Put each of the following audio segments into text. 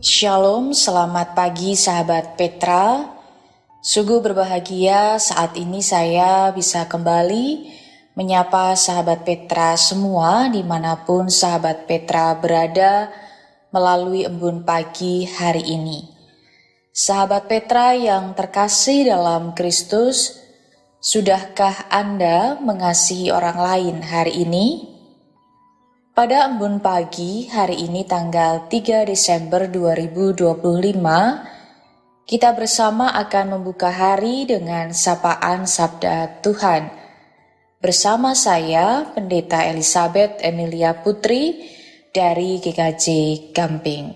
Shalom, selamat pagi sahabat Petra. Sungguh berbahagia saat ini saya bisa kembali menyapa sahabat Petra semua dimanapun sahabat Petra berada melalui embun pagi hari ini. Sahabat Petra yang terkasih dalam Kristus, sudahkah Anda mengasihi orang lain hari ini? Pada embun pagi hari ini tanggal 3 Desember 2025, kita bersama akan membuka hari dengan sapaan Sabda Tuhan. Bersama saya, Pendeta Elizabeth Emilia Putri dari GKJ Gamping.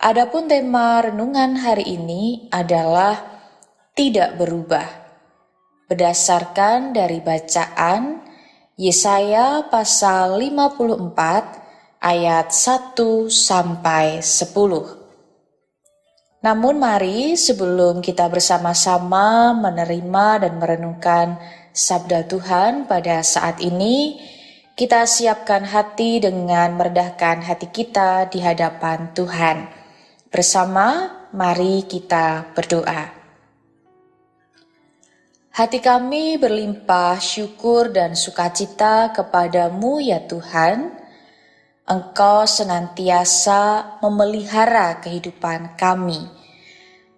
Adapun tema renungan hari ini adalah tidak berubah. Berdasarkan dari bacaan Yesaya pasal 54 ayat 1 sampai 10. Namun mari sebelum kita bersama-sama menerima dan merenungkan sabda Tuhan pada saat ini, kita siapkan hati dengan merendahkan hati kita di hadapan Tuhan. Bersama mari kita berdoa. Hati kami berlimpah syukur dan sukacita kepadamu ya Tuhan. Engkau senantiasa memelihara kehidupan kami.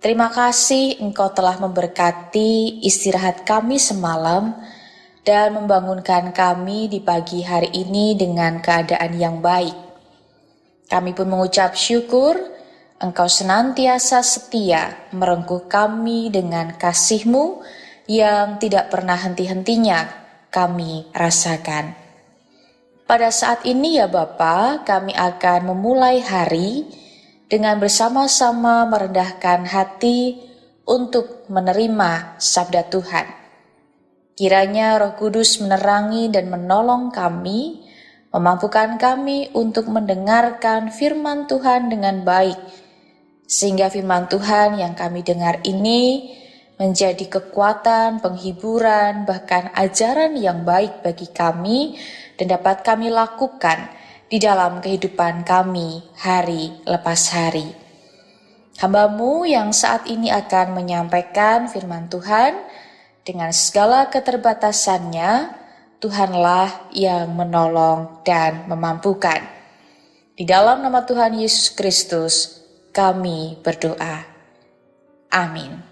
Terima kasih Engkau telah memberkati istirahat kami semalam dan membangunkan kami di pagi hari ini dengan keadaan yang baik. Kami pun mengucap syukur Engkau senantiasa setia merengkuh kami dengan kasih-Mu yang tidak pernah henti-hentinya kami rasakan. Pada saat ini ya Bapa, kami akan memulai hari dengan bersama-sama merendahkan hati untuk menerima sabda Tuhan. Kiranya Roh Kudus menerangi dan menolong kami, memampukan kami untuk mendengarkan firman Tuhan dengan baik, sehingga firman Tuhan yang kami dengar ini menjadi kekuatan, penghiburan, bahkan ajaran yang baik bagi kami dan dapat kami lakukan di dalam kehidupan kami hari lepas hari. Hamba-Mu yang saat ini akan menyampaikan firman Tuhan dengan segala keterbatasannya, Tuhanlah yang menolong dan memampukan. Di dalam nama Tuhan Yesus Kristus, kami berdoa. Amin.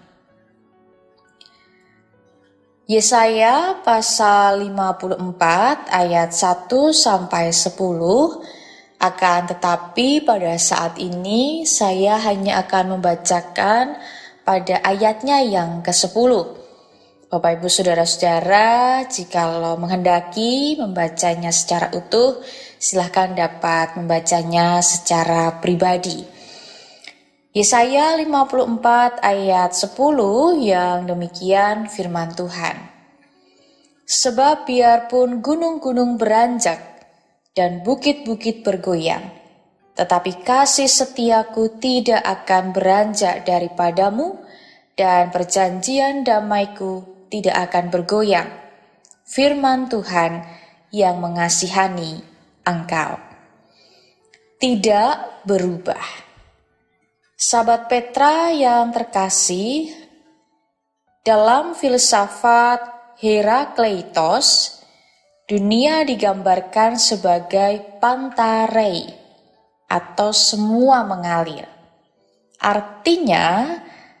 Yesaya pasal 54 ayat 1 sampai 10, akan tetapi pada saat ini saya hanya akan membacakan pada ayatnya yang ke-10. Bapak Ibu Saudara-saudara, jikalau menghendaki membacanya secara utuh, silakan dapat membacanya secara pribadi. Yesaya 54 ayat 10 yang demikian firman Tuhan. Sebab biarpun gunung-gunung beranjak dan bukit-bukit bergoyang, tetapi kasih setiaku tidak akan beranjak daripadamu dan perjanjian damaiku tidak akan bergoyang. Firman Tuhan yang mengasihani engkau. Tidak berubah. Sahabat Petra yang terkasih, dalam filsafat Herakleitos, dunia digambarkan sebagai pantarei atau semua mengalir. Artinya,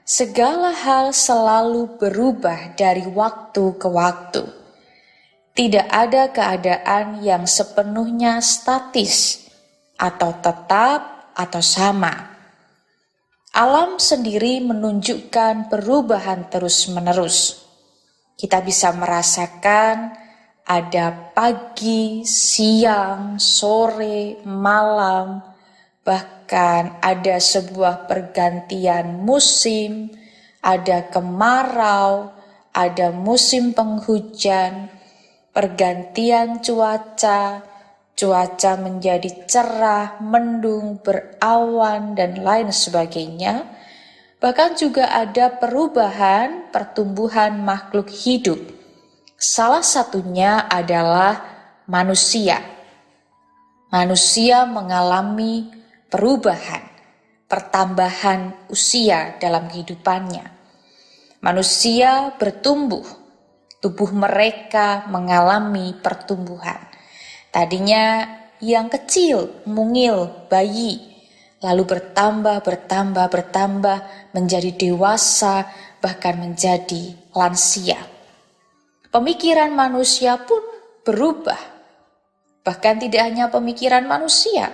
segala hal selalu berubah dari waktu ke waktu. Tidak ada keadaan yang sepenuhnya statis atau tetap atau sama. Alam sendiri menunjukkan perubahan terus-menerus. Kita bisa merasakan ada pagi, siang, sore, malam, bahkan ada sebuah pergantian musim, ada kemarau, ada musim penghujan, pergantian cuaca menjadi cerah, mendung, berawan, dan lain sebagainya. Bahkan juga ada perubahan pertumbuhan makhluk hidup. Salah satunya adalah manusia. Manusia mengalami perubahan. pertambahan usia dalam kehidupannya. Manusia bertumbuh, tubuh mereka mengalami pertumbuhan. Tadinya yang kecil, mungil, bayi, lalu bertambah, menjadi dewasa, bahkan menjadi lansia. Pemikiran manusia pun berubah. Bahkan tidak hanya pemikiran manusia,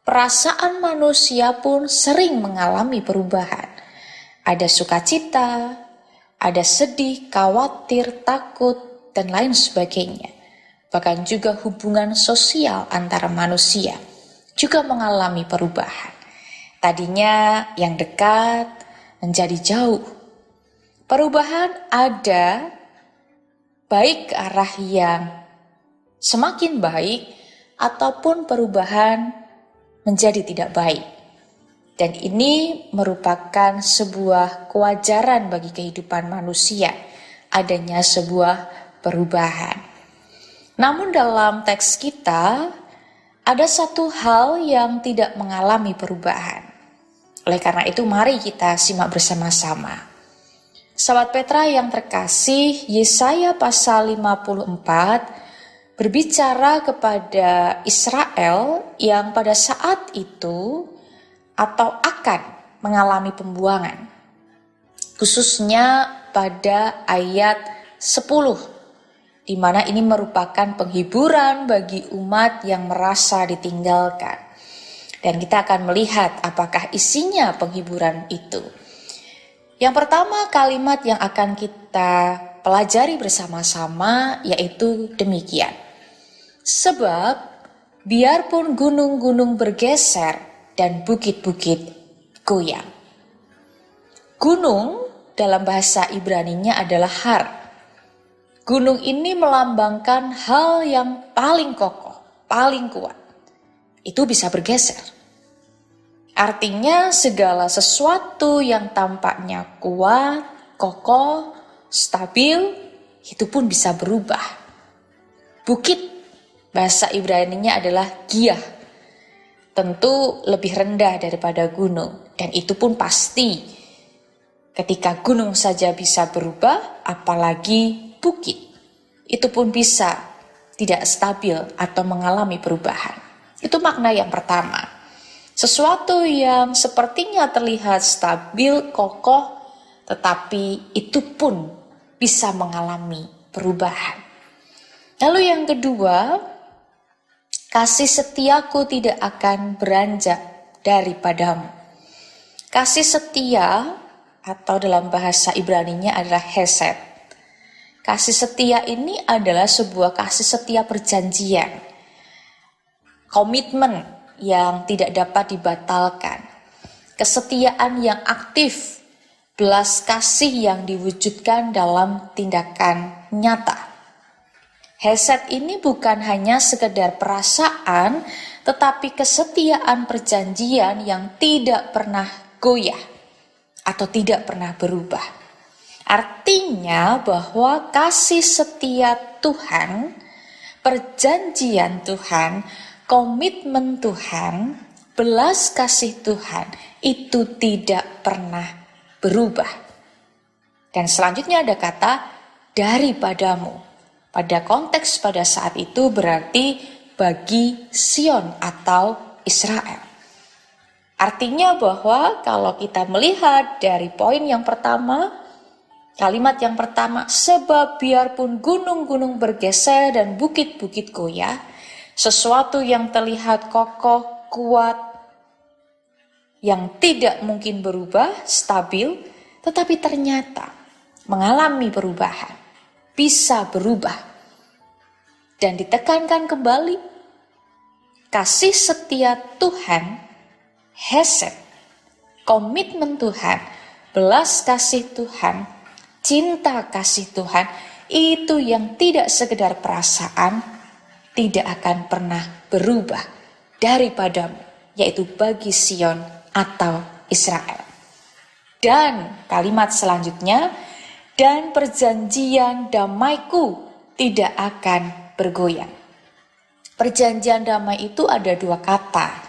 perasaan manusia pun sering mengalami perubahan. Ada sukacita, ada sedih, khawatir, takut, dan lain sebagainya. Bahkan juga hubungan sosial antara manusia juga mengalami perubahan. Tadinya yang dekat menjadi jauh. Perubahan ada baik ke arah yang semakin baik ataupun perubahan menjadi tidak baik. Dan ini merupakan sebuah kewajaran bagi kehidupan manusia, adanya sebuah perubahan. Namun dalam teks kita, ada satu hal yang tidak mengalami perubahan. Oleh karena itu mari kita simak bersama-sama. Sahabat Petra yang terkasih, Yesaya pasal 54 berbicara kepada Israel yang pada saat itu atau akan mengalami pembuangan. Khususnya pada ayat 10, di mana ini merupakan penghiburan bagi umat yang merasa ditinggalkan. Dan kita akan melihat apakah isinya penghiburan itu. Yang pertama kalimat yang akan kita pelajari bersama-sama yaitu demikian. Sebab biarpun gunung-gunung bergeser dan bukit-bukit goyang. Gunung dalam bahasa Ibraninya adalah har. Gunung ini melambangkan hal yang paling kokoh, paling kuat. Itu bisa bergeser. Artinya segala sesuatu yang tampaknya kuat, kokoh, stabil, itu pun bisa berubah. Bukit, bahasa Ibraninya adalah giyah. Tentu lebih rendah daripada gunung. Dan itu pun pasti. Ketika gunung saja bisa berubah, apalagi bukit. Itu pun bisa tidak stabil atau mengalami perubahan. Itu makna yang pertama. Sesuatu yang sepertinya terlihat stabil, kokoh, tetapi itu pun bisa mengalami perubahan. Lalu yang kedua, kasih setiaku tidak akan beranjak daripadamu. Kasih setia atau dalam bahasa Ibraninya adalah hesed. Kasih setia ini adalah sebuah kasih setia perjanjian. Komitmen yang tidak dapat dibatalkan, kesetiaan yang aktif, belas kasih yang diwujudkan dalam tindakan nyata. Hesed ini bukan hanya sekedar perasaan, tetapi kesetiaan perjanjian yang tidak pernah goyah atau tidak pernah berubah. Artinya bahwa kasih setia Tuhan, perjanjian Tuhan, komitmen Tuhan, belas kasih Tuhan itu tidak pernah berubah. Dan selanjutnya ada kata daripadamu. Pada konteks pada saat itu berarti bagi Sion atau Israel. Artinya bahwa kalau kita melihat dari poin yang pertama, kalimat yang pertama, sebab biarpun gunung-gunung bergeser dan bukit-bukit goyah, sesuatu yang terlihat kokoh, kuat, yang tidak mungkin berubah, stabil, tetapi ternyata mengalami perubahan, bisa berubah. Dan ditekankan kembali, kasih setia Tuhan, hesed, komitmen Tuhan, belas kasih Tuhan, cinta kasih Tuhan, itu yang tidak sekedar perasaan, tidak akan pernah berubah daripadamu, yaitu bagi Sion atau Israel. Dan kalimat selanjutnya, dan perjanjian damaiku tidak akan bergoyang. Perjanjian damai itu ada dua kata.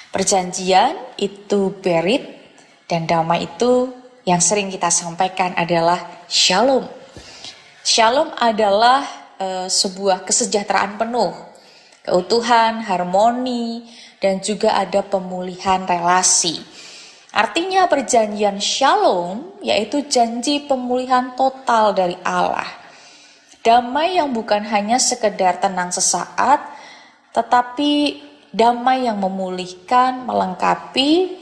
Perjanjian itu berit, dan damai itu yang sering kita sampaikan adalah shalom. Shalom adalah sebuah kesejahteraan penuh, keutuhan, harmoni, dan juga ada pemulihan relasi. Artinya perjanjian shalom yaitu janji pemulihan total dari Allah. Damai yang bukan hanya sekedar tenang sesaat, tetapi damai yang memulihkan, melengkapi,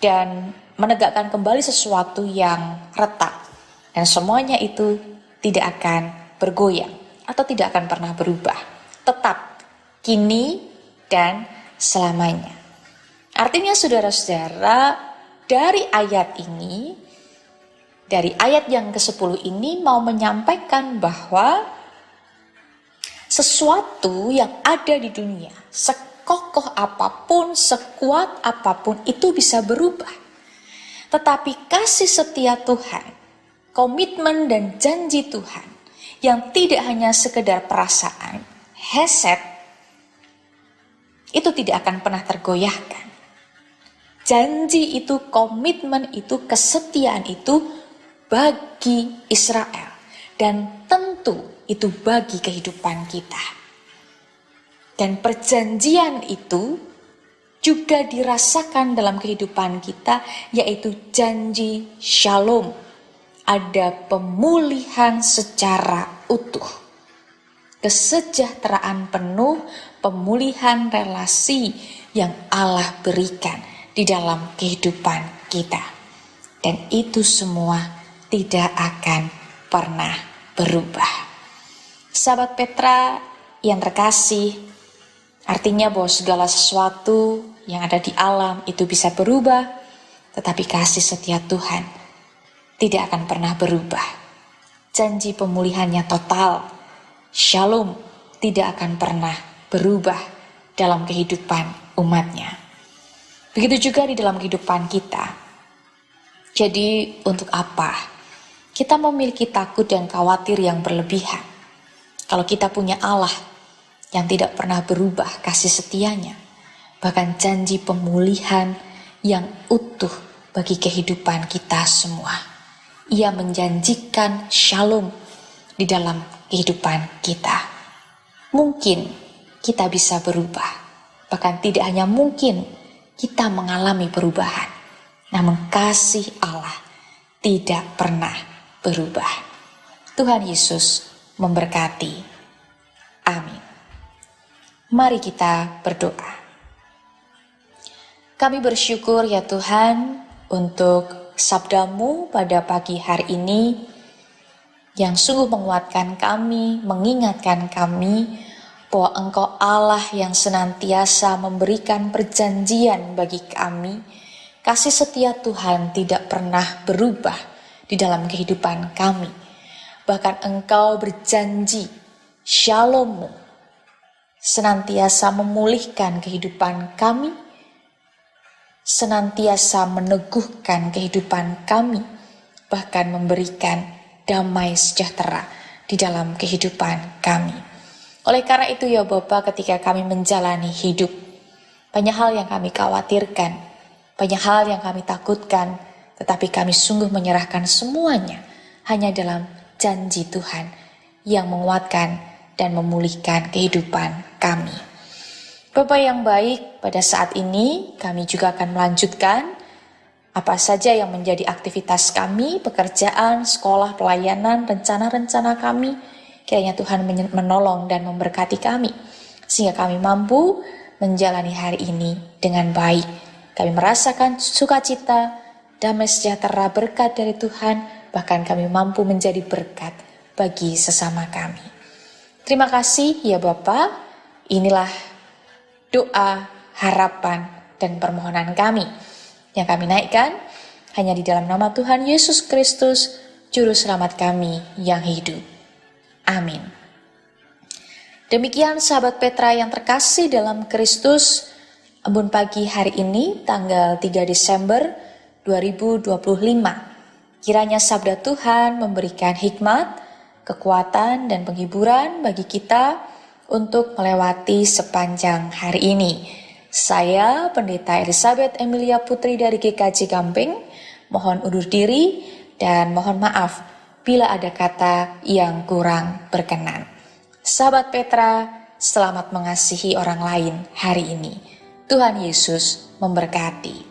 dan menegakkan kembali sesuatu yang retak. Dan semuanya itu tidak akan bergoyang atau tidak akan pernah berubah. Tetap kini dan selamanya. Artinya saudara-saudara, dari ayat ini, dari ayat yang ke-10 ini mau menyampaikan bahwa sesuatu yang ada di dunia, sekokoh apapun, sekuat apapun, itu bisa berubah. Tetapi kasih setia Tuhan, komitmen dan janji Tuhan yang tidak hanya sekedar perasaan, heset, itu tidak akan pernah tergoyahkan. Janji itu, komitmen itu, kesetiaan itu bagi Israel. Dan tentu itu bagi kehidupan kita. Dan perjanjian itu juga dirasakan dalam kehidupan kita, yaitu janji shalom. Ada pemulihan secara utuh. Kesejahteraan penuh, pemulihan relasi yang Allah berikan di dalam kehidupan kita. Dan itu semua tidak akan pernah berubah. Sahabat Petra yang terkasih, artinya bahwa segala sesuatu yang ada di alam itu bisa berubah, tetapi kasih setia Tuhan tidak akan pernah berubah. Janji pemulihannya total, shalom, tidak akan pernah berubah dalam kehidupan umatnya. Begitu juga di dalam kehidupan kita. Jadi untuk apa kita memiliki takut dan khawatir yang berlebihan kalau kita punya Allah yang tidak pernah berubah kasih setianya, bahkan janji pemulihan yang utuh bagi kehidupan kita semua. Ia menjanjikan shalom di dalam kehidupan kita. Mungkin kita bisa berubah, bahkan tidak hanya mungkin kita mengalami perubahan, namun kasih Allah tidak pernah berubah. Tuhan Yesus memberkati. Amin. Mari kita berdoa. Kami bersyukur ya Tuhan untuk sabda-Mu pada pagi hari ini yang sungguh menguatkan kami, mengingatkan kami bahwa Engkau Allah yang senantiasa memberikan perjanjian bagi kami. Kasih setia Tuhan tidak pernah berubah di dalam kehidupan kami. Bahkan Engkau berjanji shalom-Mu senantiasa memulihkan kehidupan kami, senantiasa meneguhkan kehidupan kami, bahkan memberikan damai sejahtera di dalam kehidupan kami. Oleh karena itu ya Bapa, ketika kami menjalani hidup, banyak hal yang kami khawatirkan, banyak hal yang kami takutkan, tetapi kami sungguh menyerahkan semuanya hanya dalam janji Tuhan yang menguatkan dan memulihkan kehidupan kami. Bapa yang baik, pada saat ini kami juga akan melanjutkan apa saja yang menjadi aktivitas kami, pekerjaan, sekolah, pelayanan, rencana-rencana kami. Kiranya Tuhan menolong dan memberkati kami, sehingga kami mampu menjalani hari ini dengan baik. Kami merasakan sukacita, damai sejahtera, berkat dari Tuhan, bahkan kami mampu menjadi berkat bagi sesama kami. Terima kasih ya Bapa. Inilah doa, harapan, dan permohonan kami yang kami naikkan hanya di dalam nama Tuhan Yesus Kristus, Juru Selamat kami yang hidup. Amin. Demikian sahabat Petra yang terkasih dalam Kristus, embun pagi hari ini tanggal 3 Desember 2025. Kiranya sabda Tuhan memberikan hikmat, kekuatan, dan penghiburan bagi kita untuk melewati sepanjang hari ini. Saya, Pendeta Elizabeth Emilia Putri dari GKJ Gamping, mohon undur diri dan mohon maaf bila ada kata yang kurang berkenan. Sahabat Petra, selamat mengasihi orang lain hari ini. Tuhan Yesus memberkati.